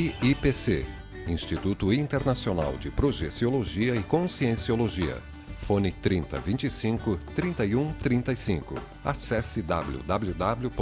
IIPC, Instituto Internacional de Projeciologia e Conscienciologia. Fone 3025 3135. Acesse www.iipc.org.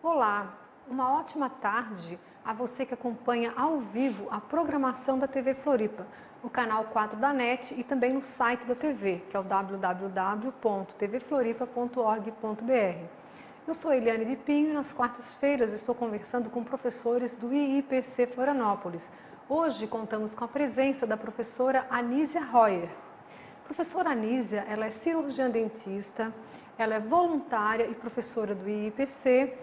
Olá, uma ótima tarde a você que acompanha ao vivo a programação da TV Floripa, no canal 4 da NET e também no site da TV, que é o www.tvfloripa.org.br. Eu sou Eliane de Pinho e nas quartas-feiras estou conversando com professores do IIPC Florianópolis. Hoje contamos com a presença da professora Anísia Royer. Professora Anísia, ela é cirurgiã dentista, ela é voluntária e professora do IIPC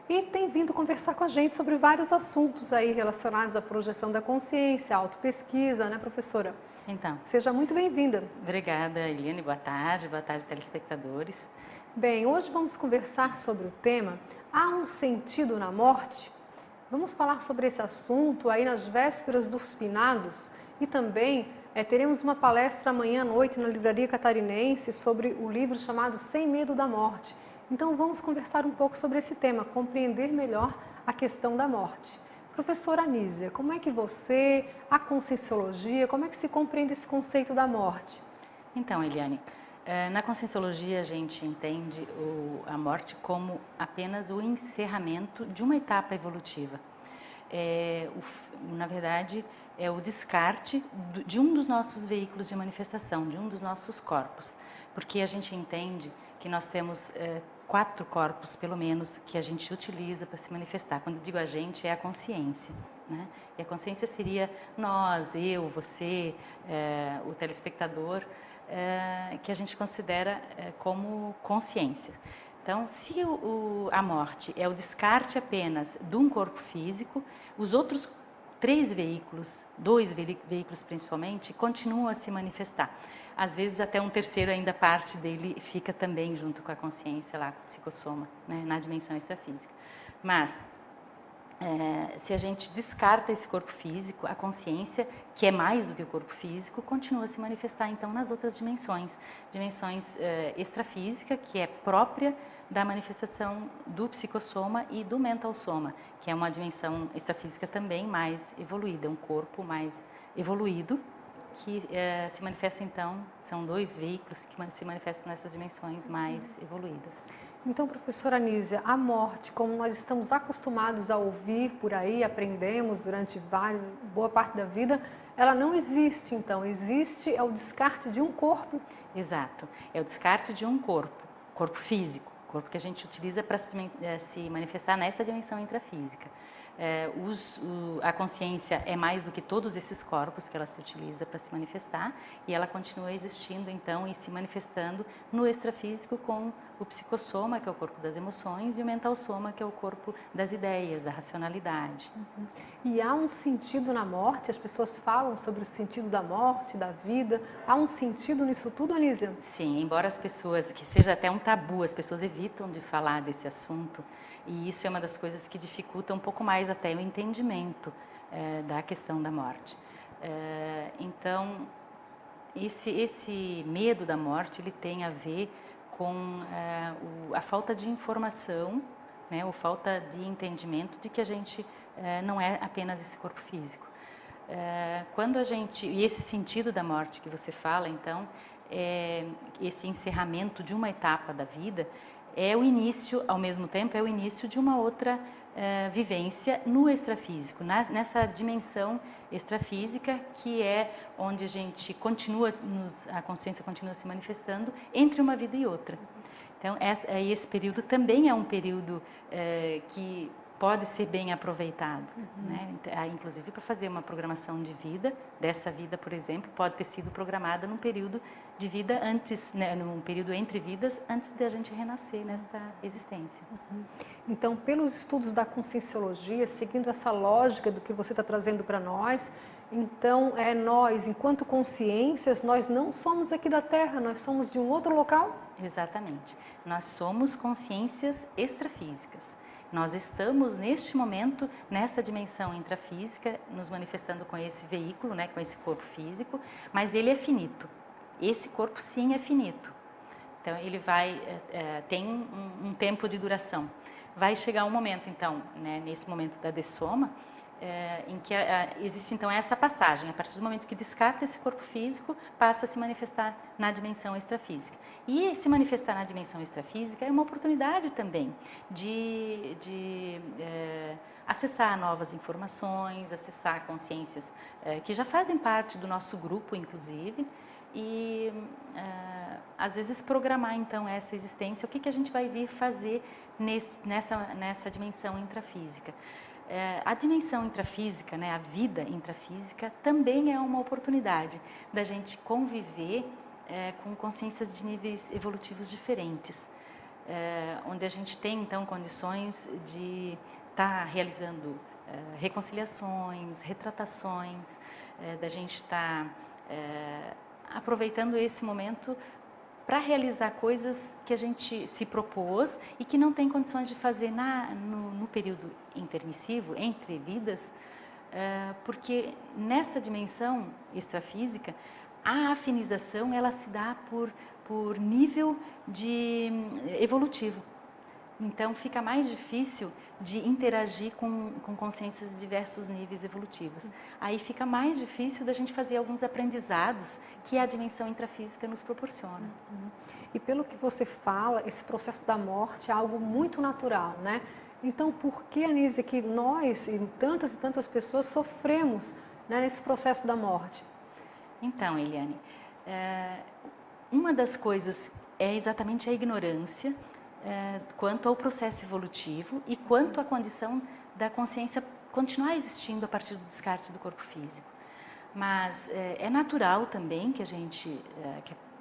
e tem vindo conversar com a gente sobre vários assuntos aí relacionados à projeção da consciência, à autopesquisa, né, professora? Então, seja muito bem-vinda. Obrigada, Eliane. Boa tarde, telespectadores. Bem, hoje vamos conversar sobre o tema Há um sentido na morte? Vamos falar sobre esse assunto aí nas vésperas dos finados e também teremos uma palestra amanhã à noite na Livraria Catarinense sobre o livro chamado Sem Medo da Morte. Então vamos conversar um pouco sobre esse tema, compreender melhor a questão da morte. Professora Anísia, como é que você, a Conscienciologia, como é que se compreende esse conceito da morte? Então, Eliane, na Conscienciologia a gente entende a morte como apenas o encerramento de uma etapa evolutiva. Na verdade, é o descarte de um dos nossos veículos de manifestação, de um dos nossos corpos. Porque a gente entende que nós temos 4 corpos, pelo menos, que a gente utiliza para se manifestar. Quando eu digo a gente, é a consciência, né? E a consciência seria nós, eu, você, o telespectador, que a gente considera como consciência. Então, se a morte é o descarte apenas de um corpo físico, os outros 3 veículos, 2 veículos principalmente, continuam a se manifestar. Às vezes até um terceiro ainda parte dele fica também junto com a consciência lá, com o psicossoma, né, na dimensão extrafísica. Mas se a gente descarta esse corpo físico, a consciência, que é mais do que o corpo físico, continua a se manifestar então nas outras dimensões extrafísica, que é própria da manifestação do psicossoma e do mental soma, que é uma dimensão extrafísica também mais evoluída, um corpo mais evoluído, que se manifesta então, são 2 veículos que se manifestam nessas dimensões mais evoluídas. Então, professora Anísia, a morte, como nós estamos acostumados a ouvir por aí, aprendemos durante boa parte da vida, ela não existe, então. Existe o descarte de um corpo. Exato. É o descarte de um corpo físico, corpo que a gente utiliza para se manifestar nessa dimensão intrafísica. A consciência é mais do que todos esses corpos que ela se utiliza para se manifestar e ela continua existindo então e se manifestando no extrafísico com o psicossoma, que é o corpo das emoções, e o mental soma, que é o corpo das ideias, da racionalidade. Uhum. E há um sentido na morte? As pessoas falam sobre o sentido da morte, da vida. Há um sentido nisso tudo, Anísia? Sim, embora as pessoas, que seja até um tabu, as pessoas evitam de falar desse assunto, e isso é uma das coisas que dificulta um pouco mais até o entendimento da questão da morte. Então, esse medo da morte, ele tem a ver com a falta de informação, né, ou falta de entendimento de que a gente não é apenas esse corpo físico. E esse sentido da morte que você fala, então, esse encerramento de uma etapa da vida é o início, ao mesmo tempo, é o início de uma outra vivência no extrafísico, nessa dimensão extrafísica, que é onde a gente a consciência continua se manifestando entre uma vida e outra. Então, esse período também é um período que pode ser bem aproveitado, né? Inclusive para fazer uma programação de vida, dessa vida, por exemplo, pode ter sido programada num período de vida antes, né, num período entre vidas, antes de a gente renascer nesta existência. Então, pelos estudos da Conscienciologia, seguindo essa lógica do que você está trazendo para nós, então, nós, enquanto consciências, nós não somos aqui da Terra, nós somos de um outro local? Exatamente. Nós somos consciências extrafísicas. Nós estamos, neste momento, nesta dimensão intrafísica, nos manifestando com esse veículo, né, com esse corpo físico, mas ele é finito. Esse corpo, sim, é finito. Então, ele tem um tempo de duração. vai chegar um momento, então, né, nesse momento da dessoma, em que existe então essa passagem, a partir do momento que descarta esse corpo físico, passa a se manifestar na dimensão extrafísica. E se manifestar na dimensão extrafísica é uma oportunidade também de acessar novas informações, acessar consciências que já fazem parte do nosso grupo, inclusive, e às vezes programar então essa existência, o que a gente vai vir fazer nessa dimensão intrafísica. A dimensão intrafísica, né, a vida intrafísica, também é uma oportunidade da gente conviver com consciências de níveis evolutivos diferentes, onde a gente tem, então, condições de estar realizando reconciliações, retratações, da gente estar aproveitando esse momento para realizar coisas que a gente se propôs e que não tem condições de fazer no período intermissivo, entre vidas, porque nessa dimensão extrafísica, a afinização ela se dá por nível evolutivo. Então, fica mais difícil de interagir com consciências de diversos níveis evolutivos. Aí fica mais difícil da gente fazer alguns aprendizados que a dimensão intrafísica nos proporciona. E pelo que você fala, esse processo da morte é algo muito natural, né? Então, por que, Anísia, que nós e tantas pessoas sofremos, né, nesse processo da morte? Então, Eliane, uma das coisas é exatamente a ignorância quanto ao processo evolutivo e quanto à condição da consciência continuar existindo a partir do descarte do corpo físico. Mas é natural também que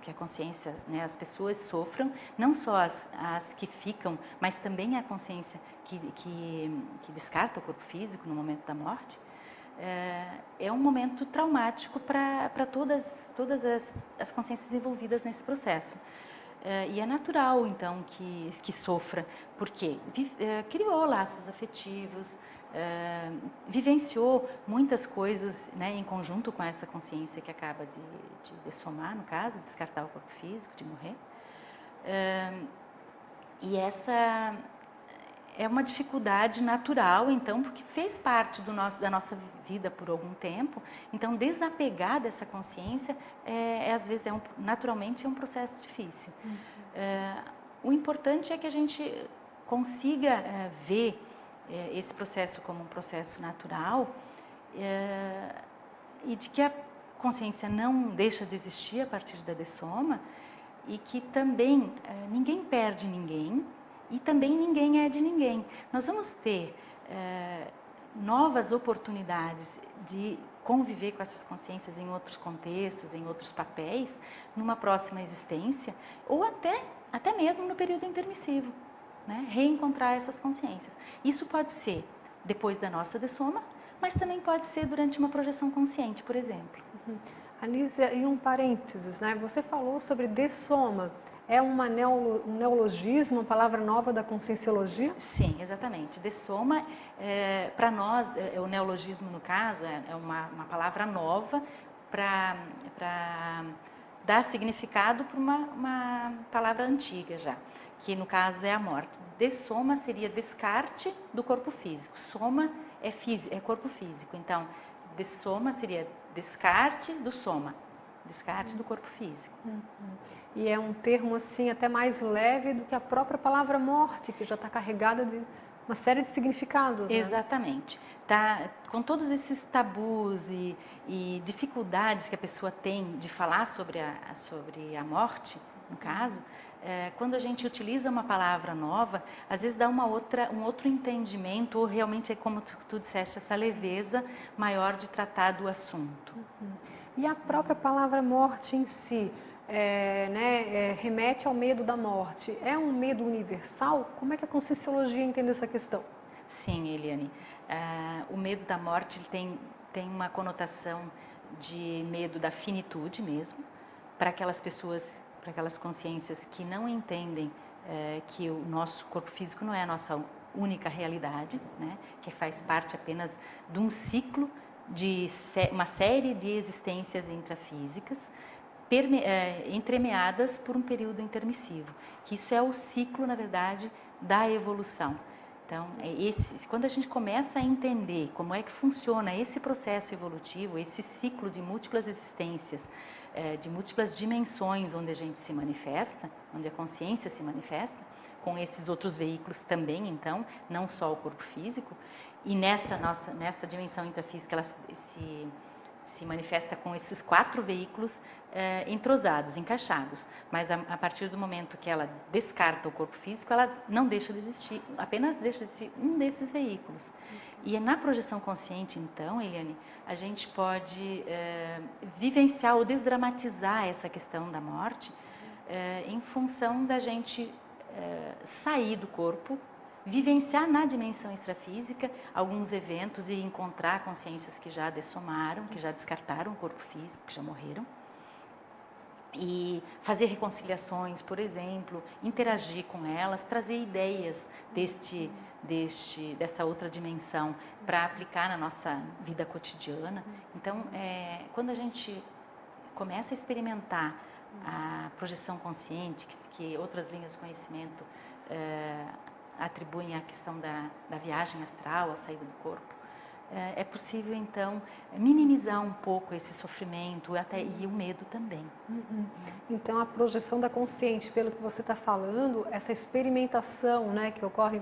que a consciência, né, as pessoas sofram, não só as que ficam, mas também a consciência que descarta o corpo físico no momento da morte. É um momento traumático para todas as consciências envolvidas nesse processo. E é natural, então, que sofra, porque criou laços afetivos, vivenciou muitas coisas, né, em conjunto com essa consciência que acaba de dessomar, no caso, descartar o corpo físico, de morrer. E essa é uma dificuldade natural, então, porque fez parte da nossa vida por algum tempo. Então, desapegar dessa consciência, às vezes, naturalmente, é um processo difícil. O importante é que a gente consiga ver esse processo como um processo natural e de que a consciência não deixa de existir a partir da dessoma e que também ninguém perde ninguém, e também ninguém é de ninguém. Nós vamos ter novas oportunidades de conviver com essas consciências em outros contextos, em outros papéis, numa próxima existência, ou até mesmo no período intermissivo, né? Reencontrar essas consciências. Isso pode ser depois da nossa dessoma, mas também pode ser durante uma projeção consciente, por exemplo. Anísia, e um parênteses, né? Você falou sobre dessoma. É um neologismo, uma palavra nova da conscienciologia? Sim, exatamente. Dessoma, para nós, o neologismo, no caso, é uma palavra nova para dar significado para uma palavra antiga já, que no caso é a morte. Dessoma seria descarte do corpo físico. Soma é corpo físico. Então, dessoma seria descarte do soma, descarte do corpo físico. E é um termo assim até mais leve do que a própria palavra morte, que já está carregada de uma série de significados. Né? Exatamente. Tá, com todos esses tabus e dificuldades que a pessoa tem de falar sobre a morte, no caso, quando a gente utiliza uma palavra nova, às vezes dá um outro entendimento, ou realmente é como tu disseste, essa leveza maior de tratar do assunto. E a própria palavra morte em si, remete ao medo da morte. É um medo universal? Como é que a conscienciologia entende essa questão? Sim, Eliane. O medo da morte ele tem uma conotação de medo da finitude mesmo, para aquelas pessoas, para aquelas consciências que não entendem que o nosso corpo físico não é a nossa única realidade, né? Que faz parte apenas de um ciclo de uma série de existências intrafísicas, entremeadas por um período intermissivo, que isso é o ciclo, na verdade, da evolução. Então, quando a gente começa a entender como é que funciona esse processo evolutivo, esse ciclo de múltiplas existências, de múltiplas dimensões onde a gente se manifesta, onde a consciência se manifesta, com esses outros veículos também, então, não só o corpo físico, e nessa dimensão intrafísica ela se manifesta com esses 4 veículos entrosados, encaixados. Mas a partir do momento que ela descarta o corpo físico, ela não deixa de existir, apenas deixa de existir um desses veículos. E na projeção consciente, então, Eliane, a gente pode vivenciar ou desdramatizar essa questão da morte em função da gente sair do corpo, vivenciar na dimensão extrafísica alguns eventos e encontrar consciências que já dessomaram, que já descartaram o corpo físico, que já morreram. E fazer reconciliações, por exemplo, interagir com elas, trazer ideias dessa outra dimensão para aplicar na nossa vida cotidiana. Então, quando a gente começa a experimentar a projeção consciente, que outras linhas de conhecimento atribuem à questão da viagem astral, a saída do corpo, é possível, então, minimizar um pouco esse sofrimento e o medo também. Então, a projeção da consciente, pelo que você está falando, essa experimentação, né, que ocorre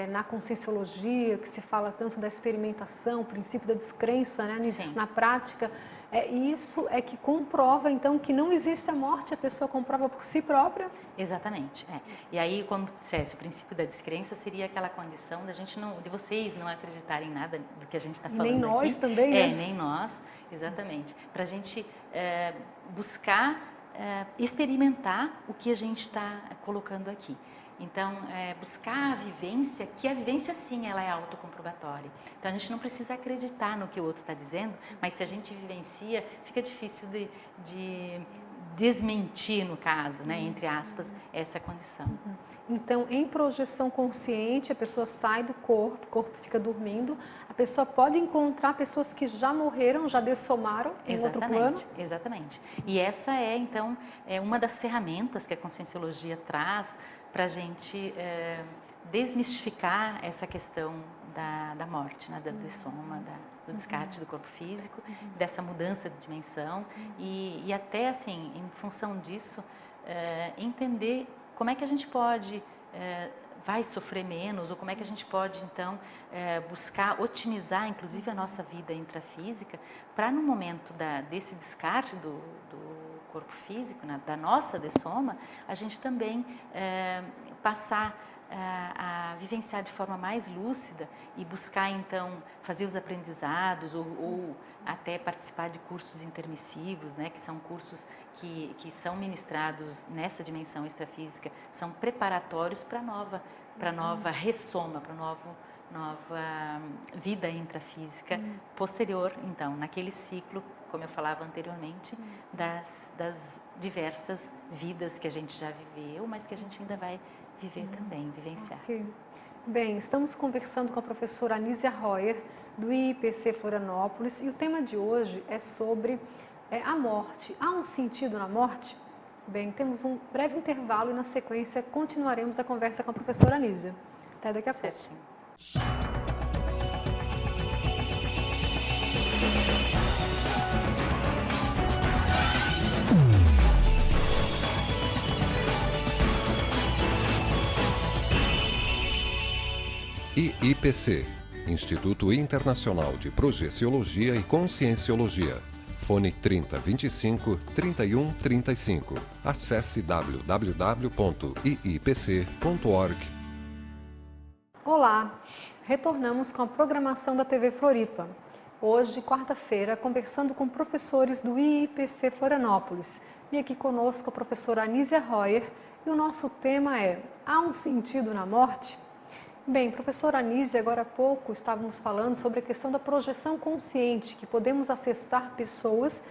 na conscienciologia, que se fala tanto da experimentação, o princípio da descrença, né, nisso, na prática, isso é que comprova, então, que não existe a morte, a pessoa comprova por si própria? Exatamente. E aí, como dissesse, o princípio da descrença seria aquela condição de vocês não acreditarem em nada do que a gente está falando aqui. Nem nós também, né? Nem nós, exatamente. Para a gente buscar experimentar o que a gente está colocando aqui. Então, buscar a vivência, que a vivência sim, ela é autocomprobatória. Então, a gente não precisa acreditar no que o outro está dizendo, mas se a gente vivencia, fica difícil de desmentir, no caso, né, entre aspas, essa condição. Então, em projeção consciente, a pessoa sai do corpo, o corpo fica dormindo, a pessoa pode encontrar pessoas que já morreram, já dessomaram em outro plano? Exatamente. E essa então, uma das ferramentas que a conscienciologia traz para a gente desmistificar essa questão da morte, né, da dessoma, do descarte do corpo físico, dessa mudança de dimensão e até, assim, em função disso, entender como é que a gente pode vai sofrer menos, ou como é que a gente pode, então, buscar otimizar, inclusive, a nossa vida intrafísica, para no momento desse descarte do corpo físico, né, da nossa dessoma, a gente também passar a vivenciar de forma mais lúcida e buscar, então, fazer os aprendizados ou até participar de cursos intermissivos, né, que são cursos que são ministrados nessa dimensão extrafísica, são preparatórios para a nova ressoma, para nova vida intrafísica posterior, então, naquele ciclo, como eu falava anteriormente, das diversas vidas que a gente já viveu, mas que a gente ainda vai viver também, vivenciar. Okay. Bem, estamos conversando com a professora Anísia Royer, do IIPC Florianópolis, e o tema de hoje é sobre a morte. Há um sentido na morte? Bem, temos um breve intervalo e na sequência continuaremos a conversa com a professora Anísia. Até daqui a pouco. IIPC, Instituto Internacional de Projeciologia e Conscienciologia. Fone 3025 3135. Acesse www.iipc.org. Olá, retornamos com a programação da TV Floripa. Hoje, quarta-feira, conversando com professores do IIPC Florianópolis. E aqui conosco a professora Anísia Royer. E o nosso tema é: há um sentido na morte? Bem, professora Anísia, agora há pouco estávamos falando sobre a questão da projeção consciente, que podemos acessar pessoas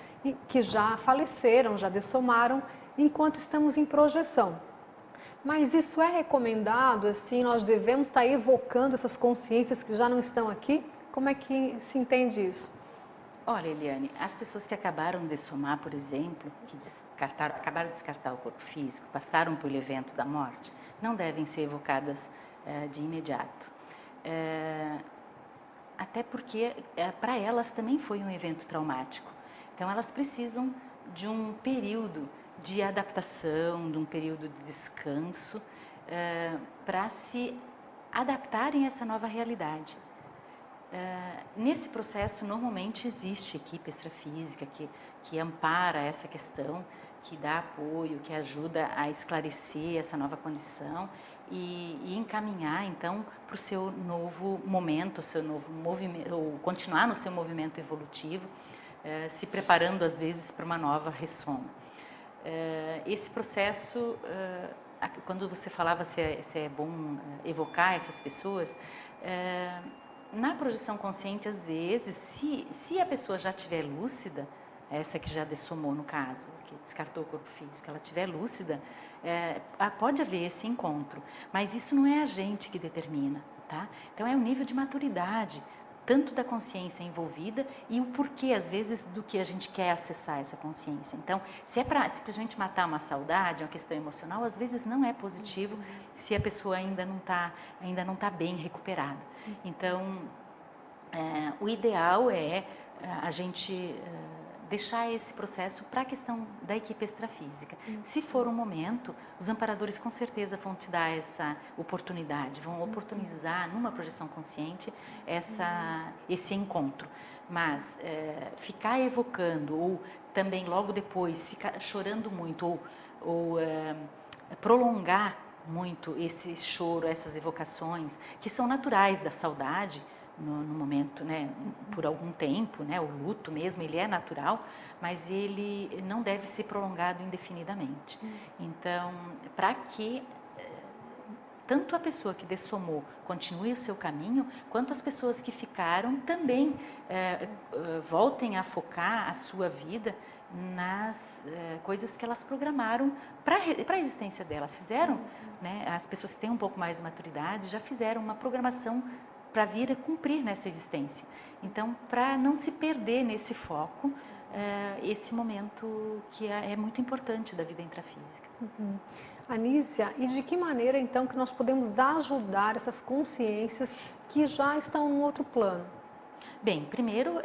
que já faleceram, já dessomaram, enquanto estamos em projeção. Mas isso é recomendado, assim, nós devemos estar evocando essas consciências que já não estão aqui? Como é que se entende isso? Olha, Eliane, as pessoas que acabaram de dessomar, por exemplo, que acabaram de descartar o corpo físico, passaram pelo evento da morte, não devem ser evocadas de imediato. Até porque para elas também foi um evento traumático. Então elas precisam de um período de adaptação, de um período de descanso, para se adaptarem a essa nova realidade. Nesse processo, normalmente existe equipe extrafísica que ampara essa questão, que dá apoio, que ajuda a esclarecer essa nova condição e encaminhar, então, para o seu novo momento, o seu novo movimento, ou continuar no seu movimento evolutivo, se preparando, às vezes, para uma nova ressoma. Esse processo, quando você falava se é bom evocar essas pessoas, na projeção consciente, às vezes, se a pessoa já estiver lúcida, essa que já dessomou no caso, que descartou o corpo físico, ela estiver lúcida, pode haver esse encontro, mas isso não é a gente que determina, tá? Então é o nível de maturidade, tanto da consciência envolvida e o porquê, às vezes, do que a gente quer acessar essa consciência. Então, se é para simplesmente matar uma saudade, uma questão emocional, às vezes não é positivo se a pessoa ainda não tá bem recuperada. Então, o ideal é a gente deixar esse processo para a questão da equipe extrafísica. Se for um momento, os amparadores com certeza vão te dar essa oportunidade, vão oportunizar numa projeção consciente esse encontro. Mas ficar evocando ou também logo depois ficar chorando muito ou prolongar muito esse choro, essas evocações, que são naturais da saudade, no momento, né, por algum tempo, né, o luto mesmo, ele é natural, mas ele não deve ser prolongado indefinidamente. Então, para que tanto a pessoa que dessomou continue o seu caminho, quanto as pessoas que ficaram também voltem a focar a sua vida nas coisas que elas programaram para a existência delas. Fizeram, né, as pessoas que têm um pouco mais de maturidade já fizeram uma programação para vir a cumprir nessa existência. Então, para não se perder nesse foco, esse momento que é muito importante da vida intrafísica. Anísia, e de que maneira, então, que nós podemos ajudar essas consciências que já estão em outro plano? Bem, primeiro,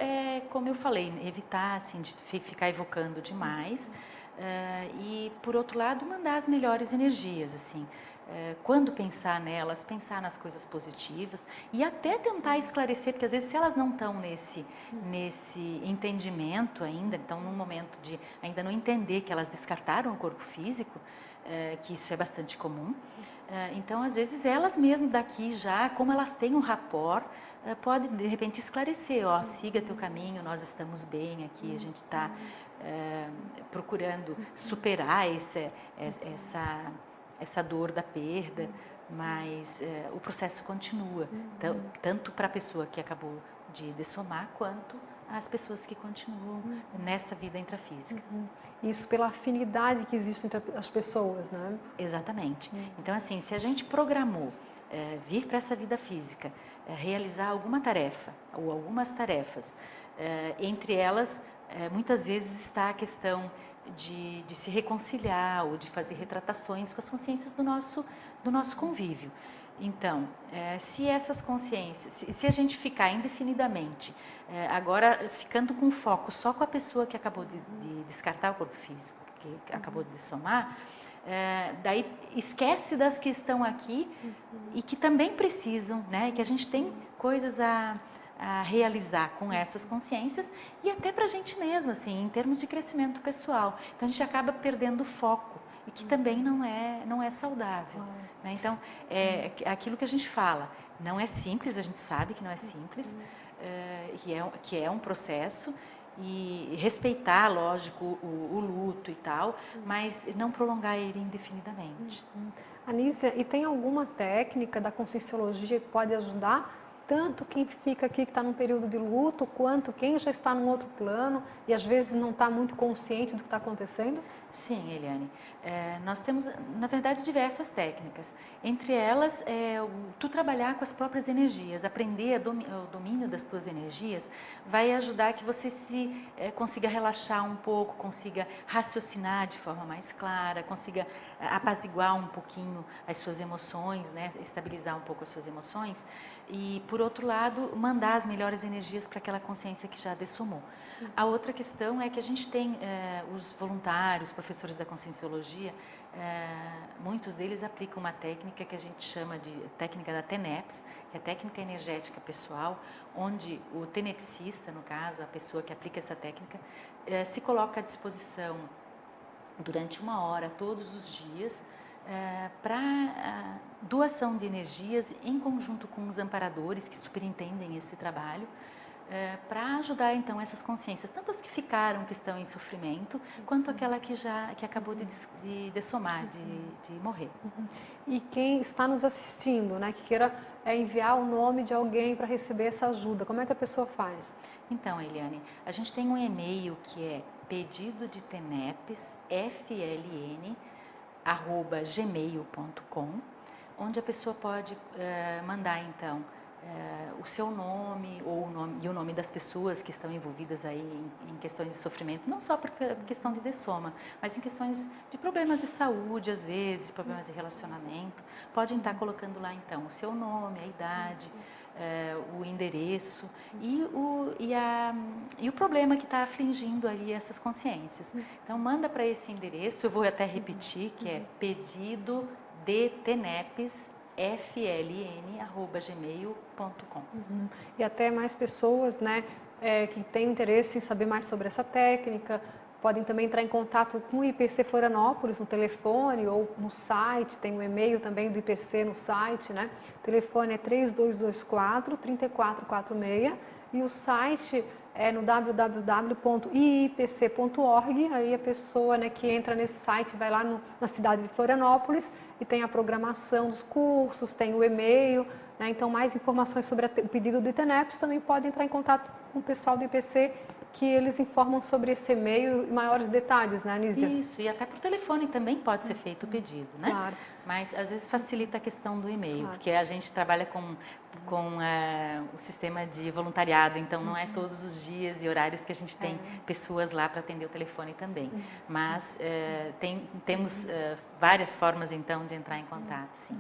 como eu falei, evitar assim, de ficar evocando demais e, por outro lado, mandar as melhores energias, assim. Quando pensar nelas, pensar nas coisas positivas e até tentar esclarecer, porque às vezes se elas não estão nesse entendimento ainda, estão num momento de ainda não entender que elas descartaram o corpo físico, que isso é bastante comum, então às vezes elas mesmas daqui já, como elas têm um rapport, pode de repente esclarecer, siga teu caminho, nós estamos bem aqui, a gente está procurando superar essa dor da perda, mas o processo continua, então, tanto para a pessoa que acabou de dessomar, quanto as pessoas que continuam nessa vida intrafísica. Isso pela afinidade que existe entre as pessoas, né? Exatamente. Então, assim, se a gente programou vir para essa vida física, realizar alguma tarefa ou algumas tarefas, entre elas, muitas vezes está a questão de se reconciliar ou de fazer retratações com as consciências do nosso convívio. Então, se essas consciências, se a gente ficar indefinidamente, agora ficando com foco só com a pessoa que acabou de descartar o corpo físico, que acabou de dessomar, daí esquece das que estão aqui e que também precisam, né? Que a gente tem coisas a realizar com essas consciências e até para a gente mesma, assim, em termos de crescimento pessoal. Então, a gente acaba perdendo o foco e que também não é saudável. Né? Então, aquilo que a gente fala, não é simples, a gente sabe que não é simples, que é um processo, e respeitar, lógico, o luto e tal, mas não prolongar ele indefinidamente. Anísia, e tem alguma técnica da Conscienciologia que pode ajudar tanto quem fica aqui que está num período de luto, quanto quem já está num outro plano e às vezes não está muito consciente do que está acontecendo? Sim, Eliane. Nós temos, na verdade, diversas técnicas. Entre elas, tu trabalhar com as próprias energias, aprender o domínio das tuas energias, vai ajudar que você consiga relaxar um pouco, consiga raciocinar de forma mais clara, consiga apaziguar um pouquinho as suas emoções, né? Estabilizar um pouco as suas emoções. E, por outro lado, mandar as melhores energias para aquela consciência que já dessomou. A outra questão é que a gente tem os voluntários, professores da Conscienciologia, muitos deles aplicam uma técnica que a gente chama de técnica da TENEPS, que é a técnica energética pessoal, onde o tenepsista, no caso, a pessoa que aplica essa técnica, se coloca à disposição durante 1 hora, todos os dias, para doação de energias em conjunto com os amparadores que superintendem esse trabalho, para ajudar então essas consciências, tanto as que ficaram, que estão em sofrimento, quanto aquela que acabou de dessomar, de morrer. E quem está nos assistindo, né, que queira enviar o nome de alguém para receber essa ajuda, como é que a pessoa faz? Então, Eliane, a gente tem um e-mail que é pedidodetenepsfln@gmail.com, onde a pessoa pode mandar então o seu nome ou o nome das pessoas que estão envolvidas aí em questões de sofrimento, não só por questão de dessoma, mas em questões de problemas de saúde, às vezes, problemas de relacionamento. Podem estar colocando lá então o seu nome, a idade, o endereço e o problema que está afligindo ali essas consciências. Então manda para esse endereço, eu vou até repetir, que é pedido de TENEPS fln@gmail.com. E até mais pessoas, né, que têm interesse em saber mais sobre essa técnica, podem também entrar em contato com o IPC Florianópolis no telefone ou no site, tem o e-mail também do IPC no site, né? O telefone é 3224-3446 e o site é no www.iipc.org. Aí a pessoa, né, que entra nesse site vai lá na cidade de Florianópolis e tem a programação dos cursos, tem o e-mail, né? Então mais informações sobre o pedido de TENEPS também pode entrar em contato com o pessoal do IPC, que eles informam sobre esse e-mail e maiores detalhes, né, Anísia? Isso, e até por telefone também pode ser feito o pedido, né? Claro. Mas às vezes facilita a questão do e-mail, Claro. porque a gente trabalha com o sistema de voluntariado, então não é todos os dias e horários que a gente tem pessoas lá para atender o telefone também. Mas temos várias formas então de entrar em contato, sim.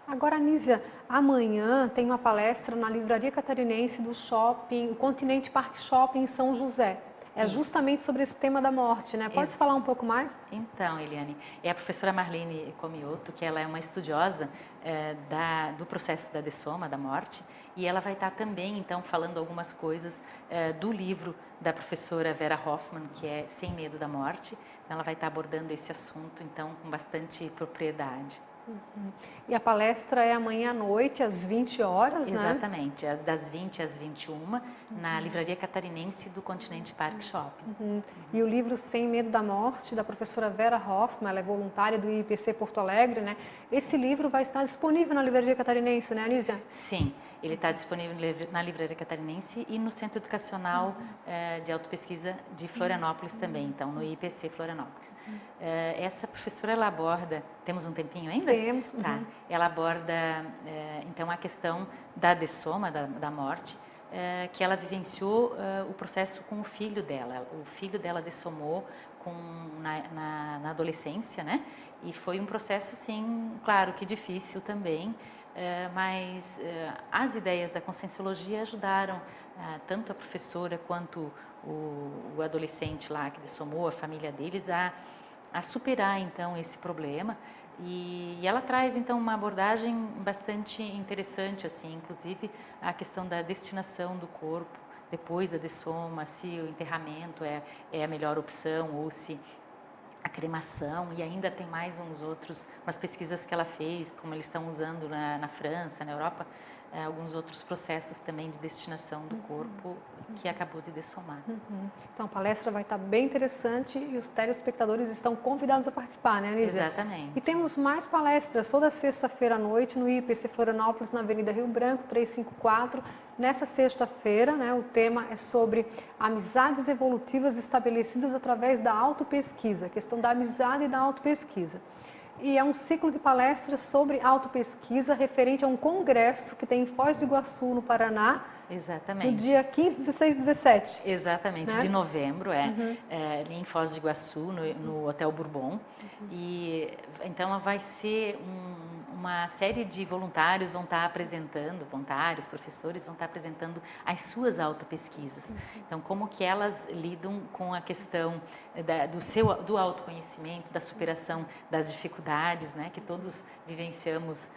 Agora, Anísia, amanhã tem uma palestra na Livraria Catarinense do Shopping, o Continente Park Shopping em São José. É justamente sobre esse tema da morte, né? Pode falar um pouco mais? Então, Eliane, é a professora Marlene Comioto, que ela é uma estudiosa do processo da dessoma, da morte, e ela vai estar também, então, falando algumas coisas do livro da professora Vera Hoffman, que é Sem Medo da Morte. Então, ela vai estar abordando esse assunto, então, com bastante propriedade. E a palestra é amanhã à noite, às 20 horas, né? Exatamente, das 20 às 21, na Livraria Catarinense do Continente Park Shopping. E o livro Sem Medo da Morte, da professora Vera Hoffman, ela é voluntária do IPC Porto Alegre, né? Esse livro vai estar disponível na Livraria Catarinense, né, Anísia? Sim, ele está disponível na Livraria Catarinense e no Centro Educacional de Autopesquisa de Florianópolis também, então no IPC Florianópolis. Essa professora, ela aborda, temos um tempinho ainda? Temos. Tá. Ela aborda, então, a questão da dessoma, da morte, que ela vivenciou o processo com o filho dela. O filho dela dessomou na adolescência, né? E foi um processo, sim, claro que difícil também, mas as ideias da Conscienciologia ajudaram tanto a professora quanto o adolescente lá que dessomou, a família deles, a superar, então, esse problema. E ela traz, então, uma abordagem bastante interessante, assim, inclusive a questão da destinação do corpo depois da dessoma, se o enterramento é a melhor opção ou se a cremação, e ainda tem mais umas pesquisas que ela fez, como eles estão usando na França, na Europa, alguns outros processos também de destinação do corpo que acabou de dessomar. Então, a palestra vai estar bem interessante e os telespectadores estão convidados a participar, né, Anísia? Exatamente. E temos mais palestras toda sexta-feira à noite no IPC Florianópolis, na Avenida Rio Branco, 354. Nessa sexta-feira, né, o tema é sobre amizades evolutivas estabelecidas através da autopesquisa, a questão da amizade e da autopesquisa. E é um ciclo de palestras sobre autopesquisa referente a um congresso que tem em Foz do Iguaçu, no Paraná, Exatamente. no dia 15, 16 e 17. Exatamente, né? de novembro, ali em Foz do Iguaçu, no Hotel Bourbon. E então vai ser uma série de voluntários vão estar apresentando, voluntários, professores vão estar apresentando as suas autopesquisas. Então, como que elas lidam com a questão do autoconhecimento, da superação das dificuldades, né, que todos vivenciamos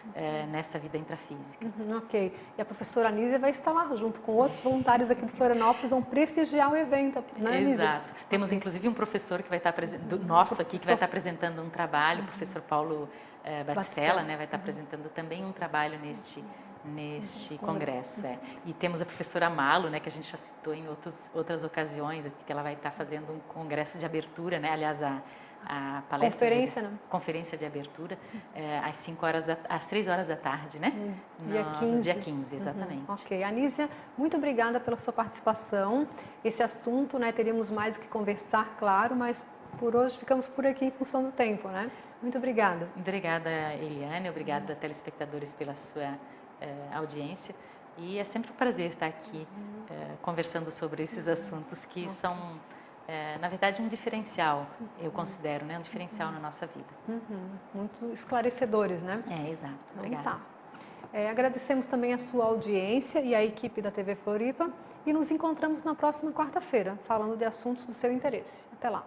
nessa vida intrafísica. Ok. E a professora Anísia vai estar lá, junto com outros voluntários aqui de Florianópolis, vão prestigiar o evento, né, Anísia? Exato. Temos inclusive um professor que vai estar nosso aqui que vai estar apresentando um trabalho, o professor Paulo Batistella, né, vai estar apresentando também um trabalho neste congresso. E temos a professora Malo, né, que a gente já citou em outras ocasiões, que ela vai estar fazendo um congresso de abertura, né, aliás, a palestra conferência de abertura às 3 horas da tarde, né? No dia 15, exatamente. Ok. Anísia, muito obrigada pela sua participação. Esse assunto, né, teríamos mais o que conversar, claro, mas por hoje ficamos por aqui em função do tempo, né? Muito obrigada. Obrigada, Eliane. Obrigada, telespectadores, pela sua audiência. E é sempre um prazer estar aqui conversando sobre esses assuntos que são, na verdade, um diferencial, eu considero, né? Um diferencial na nossa vida. Muito esclarecedores, né? Exato. Obrigada. Então, tá. Agradecemos também a sua audiência e a equipe da TV Floripa e nos encontramos na próxima quarta-feira, falando de assuntos do seu interesse. Até lá.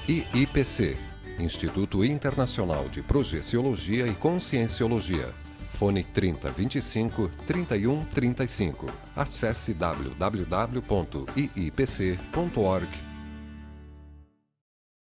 IIPC, Instituto Internacional de Projeciologia e Conscienciologia. Fone 3025 3135. Acesse www.iipc.org.br.